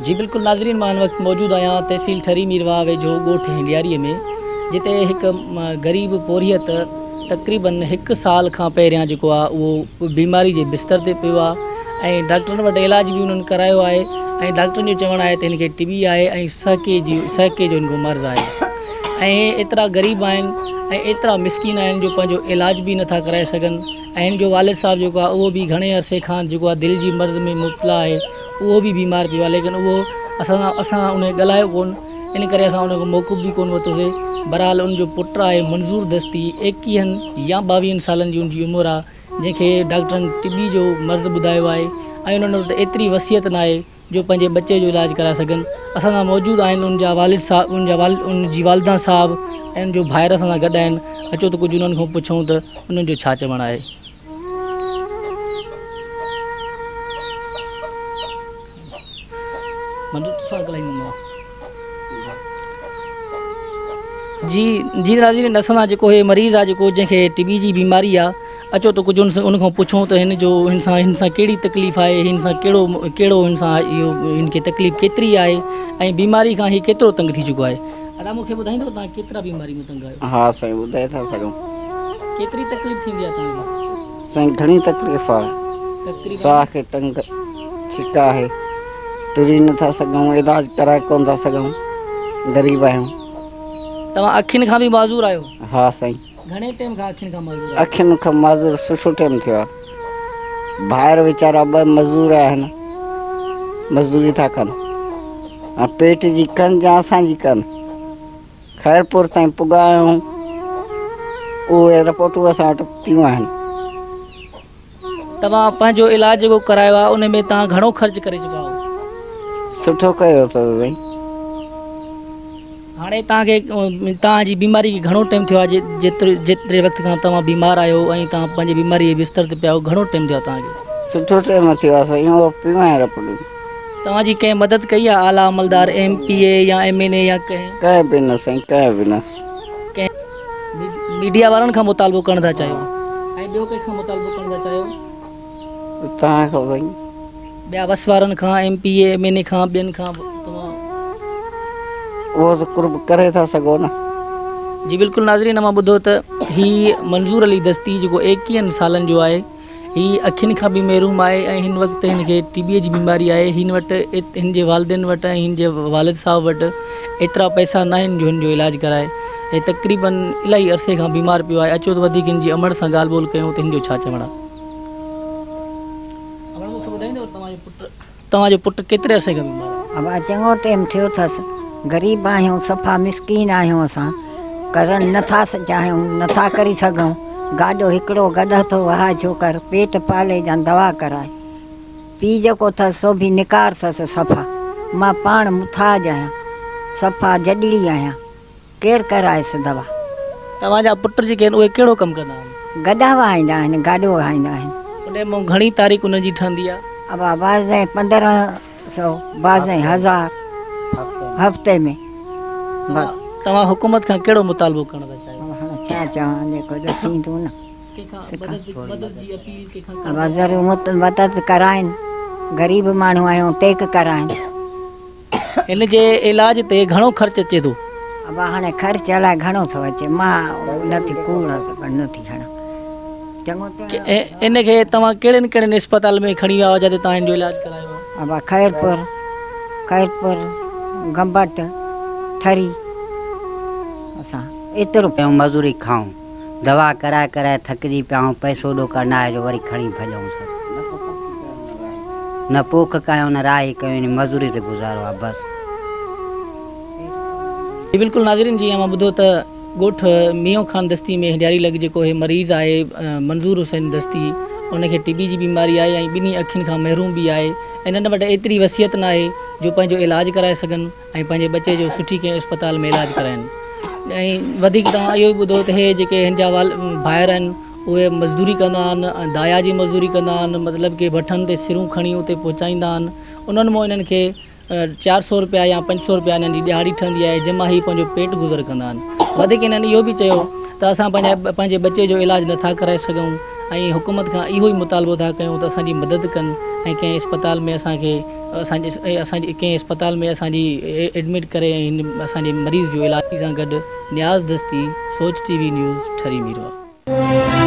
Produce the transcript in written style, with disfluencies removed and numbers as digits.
जी बिल्कुल नाज़रीन, मां हिन वक़्तु मौजूदु आहियां तहसील ठरी मीरवा वेझो ॻोठ हिंडियारीअ में, जिते हिकु ग़रीब पोरियत तक़रीबन 1 साल खां पहिरियां जेको आहे उहो बीमारी जे बिस्तर ते पियो आहे ऐं डॉक्टरनि वटि इलाज बि उन्हनि करायो आहे ऐं डॉक्टरनि जो चवणु आहे त हिनखे टीबी आहे ऐं सहके जो हिनजो मर्ज़ु आहे ऐं एतिरा ग़रीब आहिनि ऐं एतिरा मिसकीन आहिनि जो पंहिंजो इलाज बि नथा कराए सघनि ऐं हिन जो वालिद साहब जेको आहे उहो बि घणे अरसे खां जेको आहे दिलि जी मर्ज़ में मुब्तला आहे, उहो बि बीमार पियो आहे, लेकिन उहो असां उन ॻाल्हायो कोन, इन करे असां उनखां मौक़ूफ़ बि कोन वरितोसीं। बहरहाल उनजो पुटु आहे मंज़ूर दस्ती, 21 या 22 सालनि जी उनजी उमिरि आहे, जंहिंखे डॉक्टरनि टीबी जो मर्ज़ ॿुधायो आहे ऐं उन्हनि वटि एतिरी वसियत न आहे जो पंहिंजे बचे जो इलाजु कराए सघनि। असां सां मौजूदु आहिनि उनजा वालिद साहब, उनजी वालिदा साहब ऐं उनजो भाइर असां सां गॾु आहिनि। अचो त कुझु उन्हनि खां पुछूं त उन्हनि जो छा चवणु आहे। जी नाज़रीन, असां सां जेको हे मरीज़ आहे जेको जंहिंखे टीबी जी बीमारी आहे, अचो त कुझु उनखां पुछूं त हिन सां कहिड़ी तकलीफ़ आहे, हिन सां कहिड़ो हिन सां इहो हिनखे तकलीफ़ केतिरी आहे ऐं बीमारी खां हीउ केतिरो तंग थी चुको आहे। अदा मूंखे ॿुधाईंदो तव्हां केतिरा बीमारी में तंग आहियो? हाँ साईं, ॿुधाए था सघूं। केतिरी तकलीफ़ थींदी आहे तव्हांखे? साईं घणी तकलीफ़ आहे, साह खे तंग छिका आहे, टुरी नथा सघूं, इलाज कराए कोन था सघूं, ग़रीब आहियूं। तव्हां अखियुनि खां बि माज़ूर आहियो? हाँ साईं। घणे टाइम खां अखियुनि खां माज़ूर? अखियुनि खां माज़ूर सुठो टाइम थियो आहे। ॿाहिरि वीचारा 2 मज़दूर आहिनि, मज़दूरी था कनि, ऐं पेट जी कनि या असांजी कनि। ख़ैरपुर ताईं पुॻा आहियूं, उहे रिपोर्टूं असां वटि पियूं आहिनि। तव्हां पंहिंजो इलाज जेको करायो आहे उन में तव्हां घणो ख़र्च करे चुका आहियो? सुठो कयो अथव साईं। हाणे तव्हांजी बीमारी खे घणो टाइम थियो आहे? जेतिरे वक़्त खां तव्हां बीमार आहियो ऐं तव्हां पंहिंजी बीमारी जे बिस्तर ते पिया आहियो, घणो टाइम थियो आहे तव्हांखे? सुठो टाइम थियो आहे साईं, उहो पियूं आहिनि रिपोर्टूं। तव्हांजी कंहिं मदद कई आहे? आला अमलदार, MPA या MNA या कंहिं बि न साईं, कंहिं बि न। मीडिया वारनि खां मुतालबो करणु था चाहियो ऐं ॿियो कंहिंखां मुतालबो करणु था चाहियो? तव्हां खां साईं, ॿिया वस वारनि खां, MPA MNA खां, ॿियनि खां तव्हां उहो त कुर्ब करे था सघो न। जी बिल्कुलु नाज़रीन, मां ॿुधो त हीउ मंज़ूर अली दस्ती जेको 21 सालनि जो आहे, हीउ अखियुनि खां बि महरूम आहे ऐं हिन वक़्तु हिनखे टीबीअ जी बीमारी आहे। हिन वटि हिन जे वालिदनि वटि ऐं हिन जे वालिद साहब वटि एतिरा पैसा न आहिनि जो हिन जो इलाजु कराए। ऐं तक़रीबन इलाही अरसे खां बीमार पियो आहे। अचो त वधीक हिन जी अमड़ सां ॻाल्हि ॿोल कयूं त हिन जो छा चवणु आहे। मूंखे ॿुधाईंदव तव्हांजो पुटु केतिरे अरसे खां बीमार आहे? अब चङो टाइम थियो अथसि। ग़रीब आहियूं, सफ़ा मिसकीन आहियूं, असां करणु नथा चाहियूं, नथा करे सघूं। गाॾो हिकिड़ो गॾु थो वाह जो कर, पेट पाले या दवा कराए। पीउ जेको अथसि सो बि निकार अथसि सफ़ा। मां पाण मुथाज आहियां, सफ़ा जॾड़ी आहियां, केरु कराएसि दवा। तव्हांजा पुट जेके आहिनि उहे कहिड़ो कमु कंदा आहिनि? गॾा वाहींदा आहिनि, गाॾो वाहींदा आहिनि। उन मां घणी तारीख़ उन जी ठहंदी आहे? अब 1500 12000 हफ़्ते में। तव्हां हुकूमत खां कहिड़ो मुतालबो करणु था चाहियो? छा चवां, जेको ॾसींदो न। मदद कराइनि, ग़रीब माण्हू आहियूं, टेक कराइनि। हिन जे इलाज ते घणो ख़र्च अचे थो? अब हाणे ख़र्च अलाए घणो थो अचे, मां नथी कूड़ नथी हणा चङो। इनखे तव्हां कहिड़े अस्पताल में खणी विया हुआ जिते तव्हां हिनजो इलाजु करायो आहे? अब ख़ैरपुर गंबट ठरी असां एतिरो पियूं मज़ूरी खाऊं, दवा कराए कराए थकिजी पिया आहियूं, पैसो ॾो करनाए जो वरी खणी भॼूं। न पोख कयूं न राही कयूं, मज़ूरी ते गुज़ारो आहे बसि। बिल्कुलु नाज़रीन, जीअं मां ॿुधो त ॻोठ मियों ख़ान दस्ती में हिंडियारी लॻ जेको हे मरीज़ आहे मंज़ूर हुसैन दस्ती, उनखे टीबी जी बीमारी आहे ऐं ॿिन्ही अखियुनि खां महरूम बि आहे ऐं हिननि वटि एतिरी वसियत न आहे जो पंहिंजो इलाजु कराए सघनि ऐं पंहिंजे बचे जो सुठी कंहिं अस्पताल में इलाजु कराइनि। ऐं वधीक तव्हां इहो बि ॿुधो त हे जेके हिन जा भाइर आहिनि उहे मज़दूरी कंदा आहिनि, दाया जी मज़दूरी कंदा आहिनि, मतिलबु कि भठनि ते सिरूं खणी उते पहुचाईंदा आहिनि। उन्हनि मां इन्हनि खे 400 रुपया या 500 रुपया हिननि जी ॾियारी ठहंदी आहे, जंहिंमां ही पंहिंजो पेट गुज़र कंदा आहिनि। वधीक हिननि इहो बि चयो त असां पंहिंजे बचे जो इलाजु नथा कराए सघूं ऐं हुकूमत खां इहो ई मुतालबो था कयूं त असांजी मदद कनि ऐं कंहिं अस्पताल में असांजी कंहिं अस्पताल में असांजी एडमिट करे ऐं हिन असांजे मरीज़ जो इलाज सां गॾु न्याज़ दस्ती सोच TV न्यूज़ ठरी मीरवा।